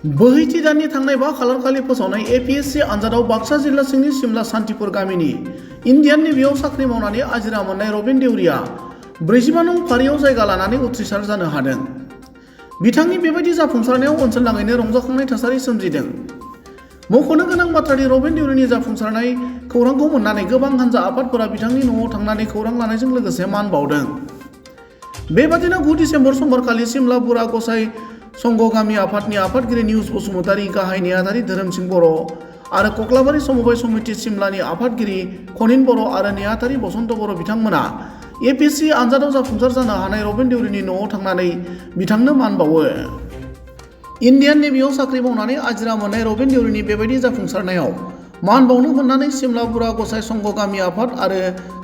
बोहैथि दाननि थांनाय 5 खालारखालि फोसावनाय एपीएससी आनजादाव बाक्सा जिल्ला सिंनि सिमला सान्तिपुर गामिनि इन्डियान नेभियाव साख्रि मावनानै आजिरा मोननाय रबिन देउरिया 45 नं फारियाव जायगा लानानै उथ्रिसार जानो हादों। बिथांनि बेबायदि जाफुंसारनायाव ओनसोलनाङैनो रंजाखांनाय थासारि सोमजिदों। मख'नो गोनां बाथ्रादि रबिन देउरिनि जाफुंसारनाय खौरांखौ मोननानै गोबां हान्जा आफादफोरा बिथांनि न'आव थांनानै खौरां लानायजों लोगोसे मान बावदों। बेबादिनो 9 डिसेम्बर समबारखालि सिमला बुरा गसाइ संघ गामि आफादनि आफादगिरि निउस बसुमतारी, गाहाय नेहाथारि धोरोमसिं बर' आरो कक्लाबारि समबाय समिति सिमलानि आफादगिरि खनिन बर' आरो नेहाथारि बसन्त बर' बिथांमोना एपीएससी आनजादाव जाफुंसार जानो हानाय रबिन देउरिनि न'आव थांनानै बिथांनो मान बावो। इन्डियान नेभियाव साख्रि मावनानै आजिरा मोननाय रबिन देउरिनि बेबायदि जाफुंसारनायाव मान बावनो मोननानै सिमला बुरा गसाइ संघ गामि आफाद आरो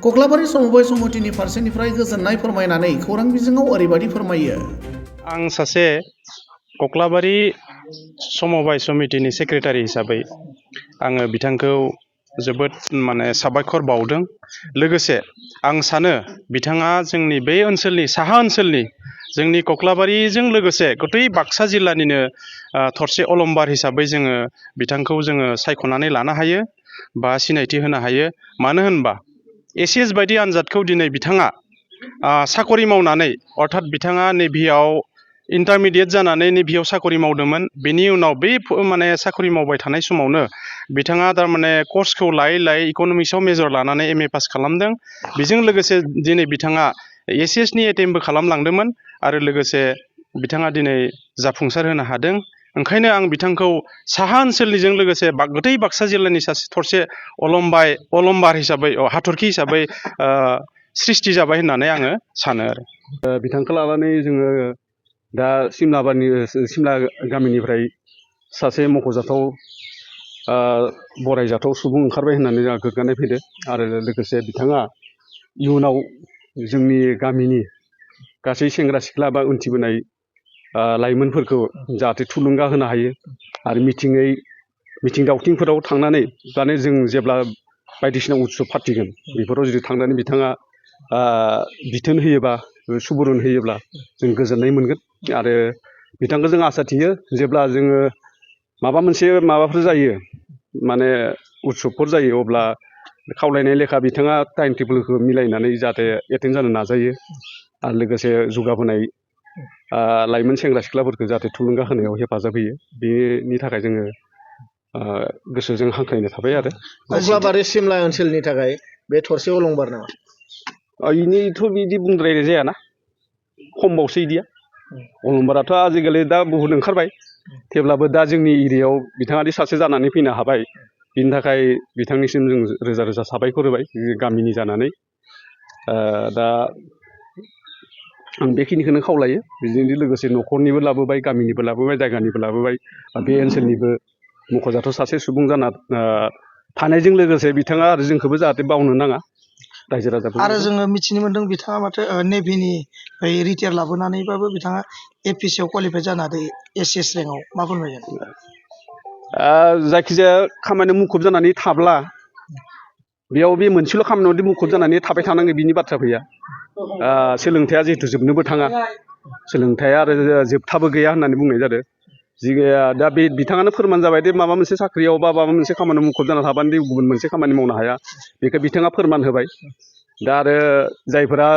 कक्लाबारि समबाय समितिनि फारसेनिफ्राय गोजोननाय फोरमायनानै खौरां बिजोङाव ओरैबायदि फोरमायो। आं सासे कक्लाबारि समबाय समितिनि सेक्रेटारि हिसाबै आङो बिथांखौ जोबोद साबायखर बावदों। लोगोसे आं सानो बिथाङा जोंनि बे ओनसोलनि साहा ओनसोलनि जोंनि कक्लाबारिजों लोगोसे गतै बाक्सा जिल्लानिनो थरसे अलंबार हिसाबै जोङो बिथांखौ जोङो सायख'नानै लानो हायो बा सिनायथि होनो हायो। मानो होनबा एसएस बायदि आनजादखौ दिनै बिथाङा साकरि मावनानै अर्थात बिथाङा नेभियाव इन्टारमिडियेट जानानै नेभियाव साकरि मावदोंमोन। बेनि उनाव बे साकरि मावबाय थानाय समावनो बिथाङा थारमाने कर्सखौ लायै लायै इक'नमिक्सआव मेजर लानानै एमए पास खालामदों। बेजों लोगोसे दिनै बिथाङा एसएसनि एटेम्पबो खालामलांदोंमोन आरो लोगोसे बिथाङा दिनै जाफुंसार होनो हादों। ओंखायनो आं बिथांखौ साहा ओनसोलनिजों लोगोसे गतै बाक्सा जिल्लानि सासे थरसे अलंबार हिसाबै हाथरखि हिसाबै सृष्टि जाबाय होननानै आङो सानो आरो। बिथांखौ लानानै जोङो दा सिमला गामिनिफ्राय सासे मख'जाथाव बरायजाथाव सुबुं ओंखारबाय होननानै जोंहा गोग्गानाय फैदों। आरो लोगोसे बिथाङा इयुनाव जोंनि गामिनि गासै सेंग्रा सिख्ला बा उन्थिबोनाय लाइमोनफोरखौ जाहाथे थुलुंगा होनो हायो आरो मिथिं दावथिंफोराव थांनानै जाने जों जेब्ला बायदिसिना उत्सब फाथिगोन बेफोराव जुदि थांनानै बिथाङा बिथोन होयोबा सुबुरुन होयोब्ला जों गोजोननाय मोनगोन। आरो बिथांखौ जों आसा थियो जेब्ला जोङो माबाफोर जायो उत्सबफोर जायो अब्ला खावलायनाय लेखा बिथाङा टाइम टेबोलखौ मिलायनानै जाहाथे एटेन्ड जानो नाजायो आरो लोगोसे जौगाबोनाय लाइमोन सेंग्रा सिख्लाफोरखौ जाहाथे थुलुंगा होनायाव हेफाजाब होयो। बेनि थाखाय जोङो गोसोजों हांख्रायनाय थाबाय आरो। कक्लाबारि सिमला ओनसोलनि थाखाय बे थरसे अलंबार नामा? इनिथ' बिदि बुंद्रायनाय जायाना, खमबावसो इदिया। अलंबाराथ' आजिखालि दा बहुद ओंखारबाय, थेवब्लाबो दा जोंनि एरियायाव बिथाङादि सासे जानानै फैनो हाबाय बिनि थाखाय बिथांनिसिम जों रोजा रोजा साबायखर होबाय गामिनि जानानै। दा आं बेखिनिखौनो खावलायो। बेजों लोगोसे न'खरनिबो लाबोबाय, गामिनिबो लाबोबाय, जायगानिबो लाबोबाय, बे ओनसोलनिबो मख'जाथाव सासे सुबुं जाना थानायजों लोगोसे बिथाङा आरो जोंखौबो जाहाथे बावनो नाङा रायजो राजाफोर। आरो जोङो मिथिनो मोन्दों बिथाङा माथो नेभिनि रिटायार लाबोनानैबाबो बिथाङा एपीएससीआव क्वालिफाइ जानो हादों एसएस रेंकआव। मा फोरमायगोन? जायखिजाया खामानियाव मुखुब जानानै थाब्ला बेयाव बे मोनसेल' खामानियावदि मुखुब जानानै थाबाय थानांगौ बिनि बाथ्रा फैया। सोलोंथाइया जिहेथु जोबनोबो थाङा, सोलोंथाइया आरो जोबथाबो गैया होननानै बुंनाय जादों। दा बे बिथाङानो फोरमान जाबाय दि माबा मोनसे साख्रियाव बा माबा मोनसे खामानियाव मुखुब जाना थाबानो दि गुबुन मोनसे खामानि मावनो हाया, बेखौ बिथाङा फोरमान होबाय। दा आरो जायफोरा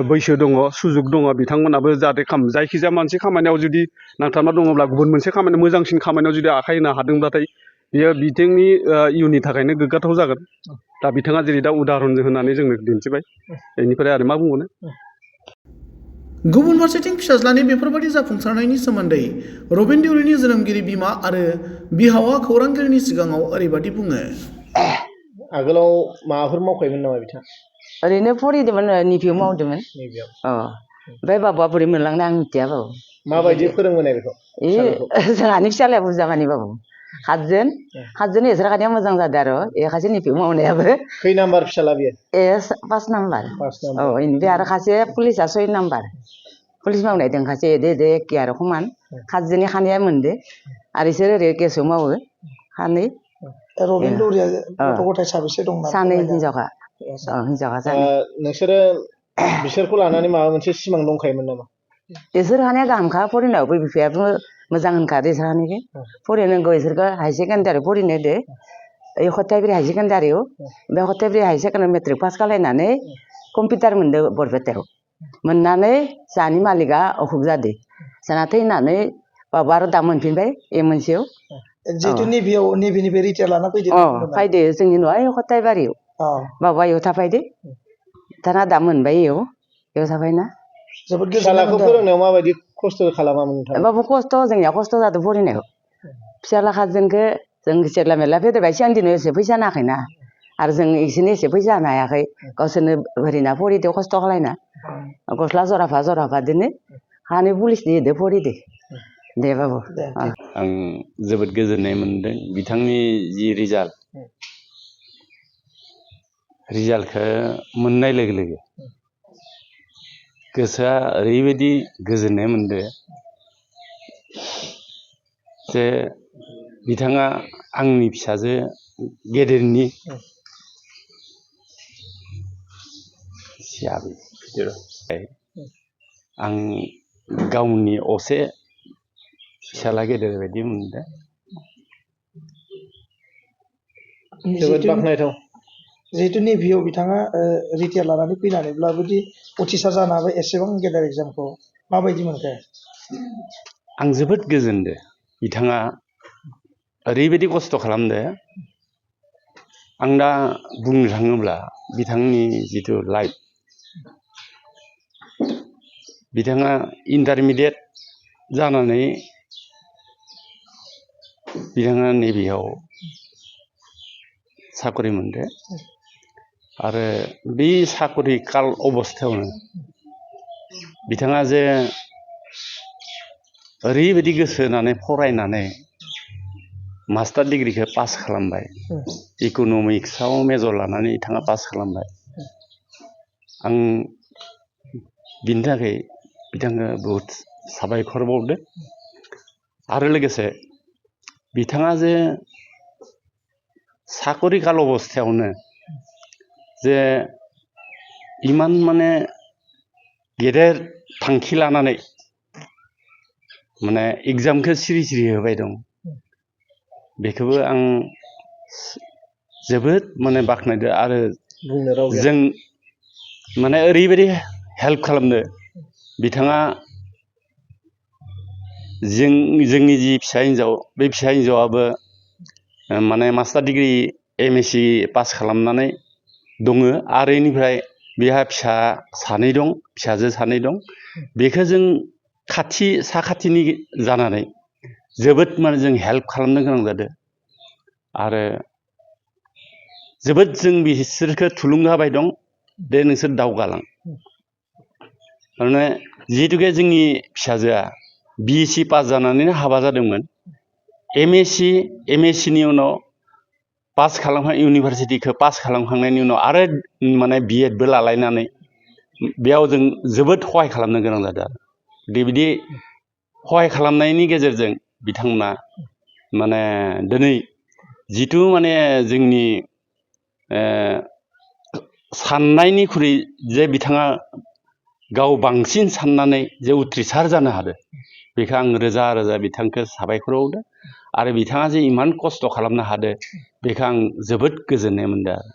बैसो दङ, सुजुग दङ, बिथांमोनाबो जाहाथे जायखिजाया मोनसे खामानियाव जुदि नांथाबना दङब्ला गुबुन मोनसे खामानियाव मोजांसिन खामानियाव जुदि आखाय होनो हादोंब्लाथाय बेयो बिथांनि इयुननि थाखायनो गोग्गाथाव जागोन। दा बिथाङा जेरै दा उदाहरन होनानै जोंनो दिन्थिबाय, बेनिफ्राय आरो मा बुंबावनो। गुबुन फारसेथिं फिसाज्लानि बेफोरबायदि जाफुंसारनायनि सोमोन्दै रबिन देउरिनि जोनोमगिरि बिमा आरो बिहावा खौरांगिरिनि सिगाङाव ओरैबायदि बुङो। आगोलाव माबाफोर मावखायोमोन नामा बिथाङा? ओरैनो फरायदोंमोन, नेभियाव मावदोंमोन। नेभियाव। ओमफ्राय बाबुआ बोरै मोनलांनाय आं मिथिया बाबु। माबायदि फोरोंबोनाय बेखौ? जोंहानि फिसालाया बुरजा मानि बाबु। हातजोन एसोरखानिया मोजां जादों आरो एखासे नेभियाव मावनायाबो। खै नाम्बार फिसाला बियो? 5 नाम्बार। 5 नाम्बार। इनिफ्राय आरो खासे पुलिसा 6 नाम्बार। पुलिस मावनाय दं खासे एदे एखे आरो समान। हातजोननि खानैया मोनदो आरो इसोर ओरै केसआव मावो खानै। रबिन देउरिया गथ' गथाय साबेसे दं? 2 हिनजावखा। हिनजावखा 2। नोंसोरो बिसोरखौ लानानै माबा मोनसे सिमां दंखायोमोन नामा? इसोर खानैया गाहामखा फरायनायावबो बिफायाबो मोजां होनखादो सानैखौ फरायनांगौ इसोरखौ हाई सेकेन्डारि फरायनो होदो ओइ खथायब्रि हाई सेकेन्डारियाव बे खथायब्रि हाई सेकेन्डारि मेट्रिक पास खालायनानै कम्पिउटार मोनदो बरपेटायाव मोननानै जाहानि मालिकआ अखुब जादो जाना थैनानै बाबा आरो दा मोनफिनबाय मोनसेयाव जिहेतु नेभिनिफ्राय रिटायार लाना फैदो फैदो जोंनि न'आ ओइ खथायबारियाव बाबा इयाव थाफायदो दाना दा मोनबाय इयाव थाफायना जोबोद फिसालाखौ फोरोंनायाव माबायदि खस्थ' खालामामोन नोंथाङा? बाबु खस्थ' जोंनिया खस्थ' जादों फरायनायाव फिसाला खाजोनखौ जों जेला मेला फेदेरबाय सिगांनि दिनाव एसे फैसा नाङाखैना आरो जों इसोरनो एसे फैसा होनो हायाखै गावसोरनो ओरैनो फरिदो खस्थ' खालायना गस्ला जराफादोनो हानि पुलिसनि होदो फरिदो दे बाबु आं जोबोद गोजोननाय मोनदों बिथांनि जि रिजाल्टखौ मोननाय लोगो लोगो गोसोआ ओरैबायदि गोजोननाय मोनदों जे बिथाङा आंनि फिसाजो गेदेरनि आं गावनि असे फिसाला गेदेर बायदि मोनदों जोबोद बाख्नायथाव जिहेतु नेभियाव बिथाङा रिटायार लानानै फैनानैब्लाबोदि उथ्रिसार जानो हाबाय एसेबां गेदेर एग्जामखौ माबायदि मोनखो? आं जोबोद गोजोनदों बिथाङा ओरैबायदि खस्थ' खालामदो आं दा बुंनो थाङोब्ला बिथांनि जिथु लाइफ बिथाङा इन्टारमिडियेट जानानै बिथाङा नेभियाव साकरि मोनदो आरो बे साकरि काल अबस्थायावनो बिथाङा जे ओरैबायदि गोसो होनानै फरायनानै मास्टार डिग्रिखौ पास खालामबाय इक'नमिक्सआव मेजर लानानै बिथाङा पास खालामबाय आं बिनि थाखाय बिथांखौ बहुद साबायखर बावदो आरो लोगोसे बिथाङा जे साकरि काल अबस्थायावनो जे इमान माने गेदेर थांखि लानानै माने एग्जामखौ सिरि होबाय दं बेखौबो आं जोबोद माने बाख्नायदो आरो जों माने ओरैबायदि हेल्प खालामदो बिथाङा जोंनि जि फिसा हिन्जाव बे फिसा हिन्जावाबो माने मास्टार डिग्रि MSc पास खालामनानै दङ आरो इनिफ्राय बेहा फिसाजो सानै दं बेखौ जों साखाथिनि जानानै जोबोद माने जों हेल्प खालामनो गोनां जादों आरो जोबोद जों बिसोरखौ थुलुंगा होबाय दं दे नोंसोर दावगालां माने जिहेतुके जोंनि फिसाजोआ BSc पास जानानैनो हाबा जादोंमोन MSc नि उनाव इउनिभारसिटिखौ पास खालामखांनायनि उनाव आरो माने B.Edबो लालायनानै बेयाव जों जोबोद सहाय खालामनो गोनां जादों आरो बिदि सहाय खालामनायनि गेजेरजों बिथांमोना माने दिनै जिथु माने जोंनि साननायनिख्रुइ जे बिथाङा गाव बांसिन साननानै जे उथ्रिसार जानो हादों बेखौ आं रोजा रोजा बिथांखौ साबायखर बावदों आरो बिथाङा जे इमान खस्थ' खालामनो हादों बेखौ आं जोबोद गोजोननाय मोनदों आरो